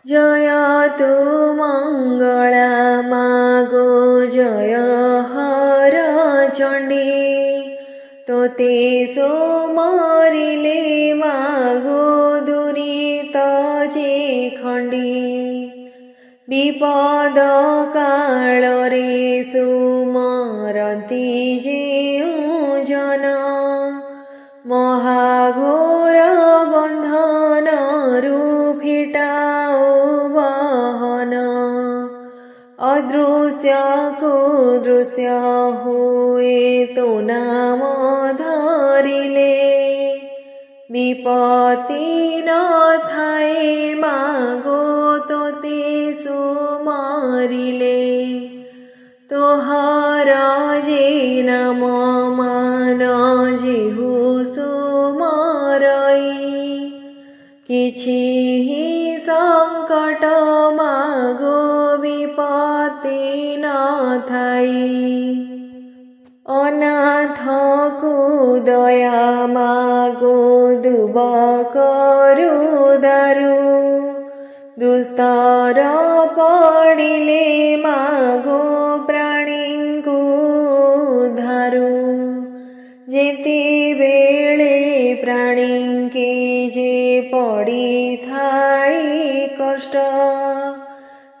जय तु मङ्गला मागो जय हर चण्डी तोते सो मारिले मागो दुरित जे खण्डी विपद कालरे सुमरती जेउ जन महाघोर बन्धनरु फिटाओ बहन अदृश्य कुदृश्य हुए तो नाम धरिले विपत्ति न थाए मागो तोते सुमारिले तोहर जे नाम मान जेहु सुमरई किछि संकट मागो विपत्ति न थाई अनाथ को दया मागो दुब करु दारु दुस्तर पड़िले मागो प्राणी को धारु जेते बेले प्राणी के जे पड़ी थाई कष्ट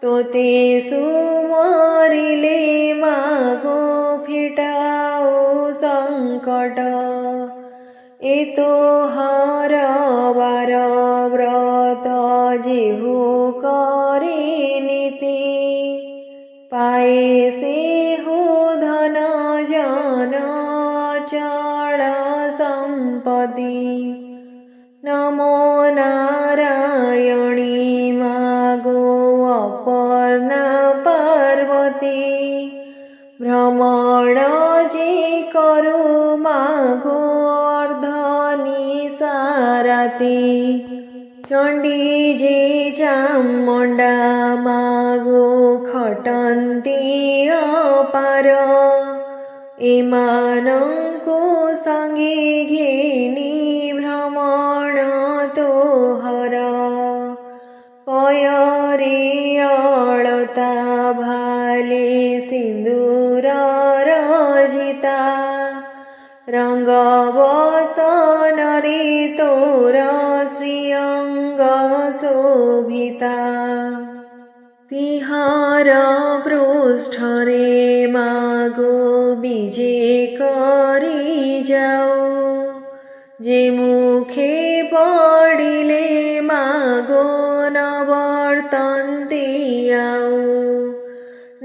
तोते सुमरिले मागो फिटाओ संकट ए तो हर बार व्रत जेहु करे नीति पाए से हो धन जन अचल संपत्ति नमो नारायणी मागो अपर्णा पार्वती भ्रमण जे करो मागो अर्धनिशा राति चण्डी जे चामुण्डा मागो खटन्ती अपार एमानंको संगे घेनी भ्रमण तोहर पयरे अळता भाले सिन्दूर रजिता रंग बसन रे तोर श्रीअंग शोभिता सिंहार पृष्ठरे मागो बीजे करी जाओ जे मुखे पड़िले मागो न वर्तन्ते आओ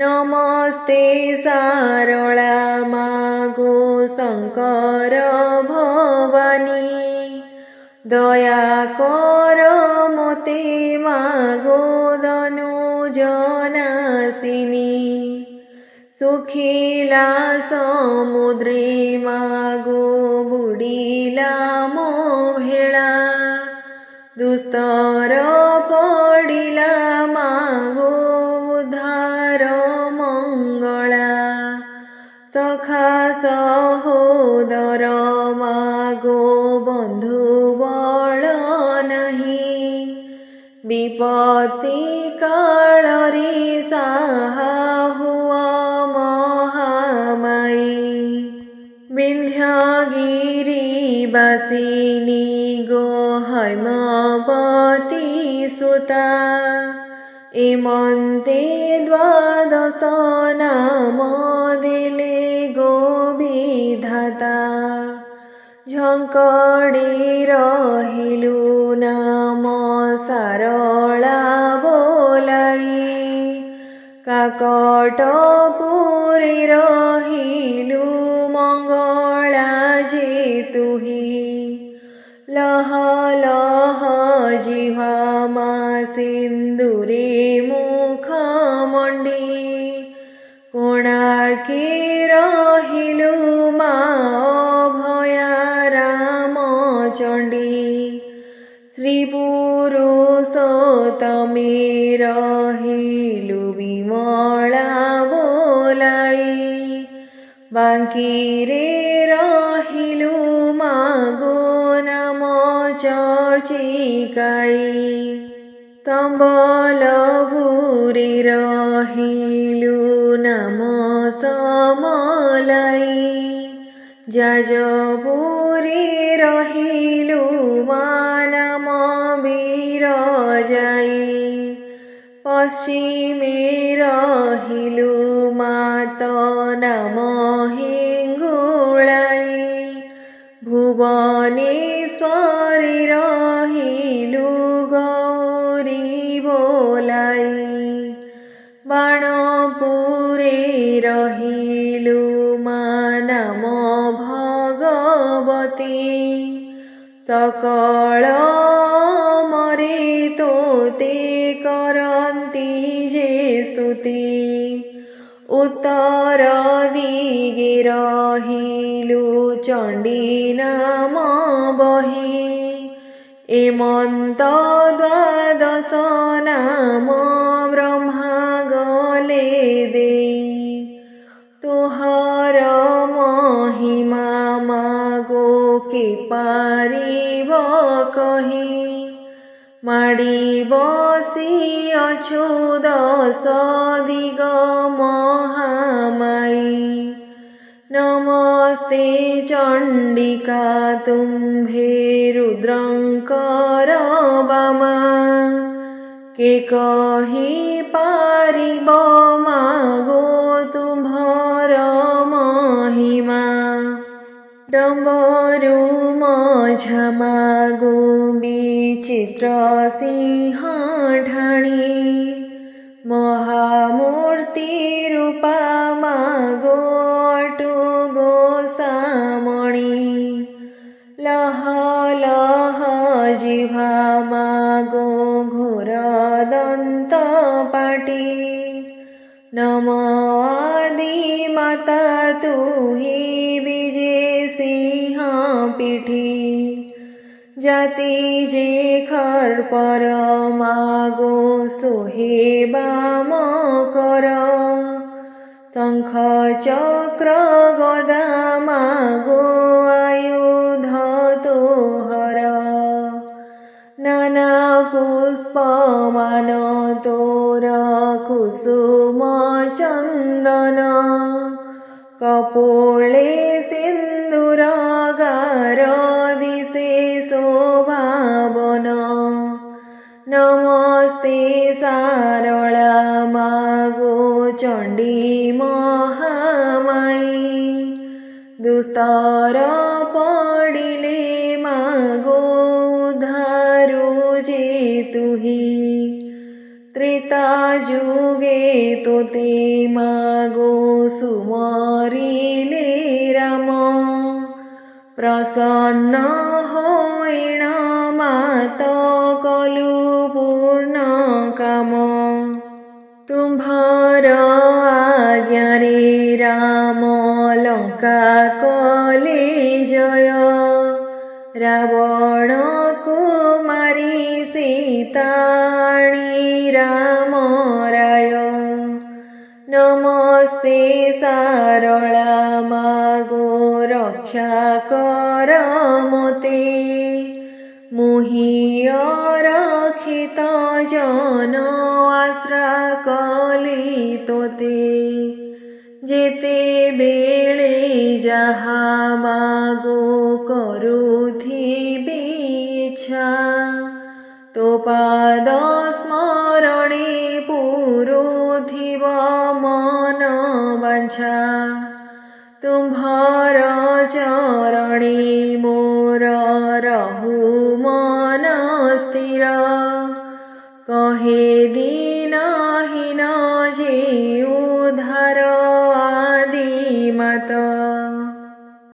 नमस्ते सारला मागो शंकर भवानी दया कर मोते मागो धनुजनासिनी सुखिला समुद्रे मागो बुडिला मो भेला दुस्तर पडिला मागो उद्धार मंगला सखा सहोदर मागो बंधु बल नहीं विपत्ति काल रे साहा हुआ महामाई विंध्यगिरी बासिनी गो हैमवती सुता एमन्ते द्वादश नाम देले गो विधाता झंकड़ी रहिलु नाम सारला बोलाई काकट पुरी रहिलु मंगला जे तुही लह लह जिह्वा मा सिंदूरे मुख मंडी कोणार्के रहिलु मा भया राम चंडी श्री पुरुषोत्तमे रहिलु विमला बोलाई बांकी रे रहिलु मागो नाम चर्चिकाई ସମ୍ବଲପୁରୀ ରହିଲୁ ନାମ ସମଲାଇ, ଯାଜପୁରୀ ରହିଲୁ ମା ନାମ ବିରଜାଇ, ପଶ୍ଚିମେ ରହିଲୁ ମା ତୋ ନାମ ହିଙ୍ଗୁଳାଇ, ଭୁବନେଶ୍ୱରୀ ରହିଲୁ ଗୌରୀ ବୋଲାଇ, ବାଣପୁରେ ରହିଲୁ ମା ନାମ ଭଗବତୀ, ସକଳ ମରେ ତୋତେ କରନ୍ତି ଯେ ସ୍ତୁତି, ଉତ୍ତର ଦିଗେ ରହିଲୁ ଚଣ୍ଡୀ ନାମ ବହି, ଏମନ୍ତ ଦ୍ୱାଦଶ ନାମ ବ୍ରହ୍ମା ଗଲେ ଦେଇ, ତୁହର ମହିମା ମାଗୋ କେ ପାରିବ କହି, ମାଡ଼ି ବସିଅଛୁ ଦଶ ଦିଗ ମହାମାଇ, ନମସ୍ତେ ଚଣ୍ଡିକା ତୁମ୍ଭେ ରୁଦ୍ରଙ୍କର ବାମା, କେ କହି ପାରିବ ମାଗୋ ତୁମ୍ଭର ମହିମା, ଡମ୍ବରୁ ମଝା ମାଗୋ ବିଚିତ୍ର ସିଂହ ଢାଣି, ମହାମୂର୍ତ୍ତି ରୂପା ମାଗୋ ଅଟୁ ଗୋସାମଣି, ଲହ ଲହ ଜିହ୍ବା ମାଗୋ ଘୋର ଦନ୍ତ ପାଟି, ନମ ଆଦି ମାତା ତୁହି ବିଜେ ସିଂହ ପିଠି, জাতি যে খর্পর মাগো সোহে বাম কর, শঙ্খ চক্র গদা মাগো আয়ুধ তোহর, নানা পুষ্প মান তোর কুসুম চন্দন, কপোলে সিন্দুর গার দিশে শোভাবন, নমস্তে সারলা মাগো চণ্ডী মহামাই, দুস্তর পড়িলে মাগো উদ্ধারু যে তুহি, ত্রেতা যুগে তোতে মাগো সুমরিলে রাম, প্রসন্ন হইণ মাত কলু পূর্ণ কাম, তুম্ভর আজ্ঞারে রাম লঙ্কা কলে জয়, রাবণ কুমারী সীতাণী রাম রায়, নমস্তে সারলা মাগো রক্ষা কর মতে, মুহিয় রক্ষিত জন আশ্রা কলি তোতে, যেতে বেড়ে যাহা মাগো করুথিবি ইচ্ছা, তো পাদ স্মরণে পুরুথিব মন বাঞ্ছা, তুম্ভর চরণে মোর রহু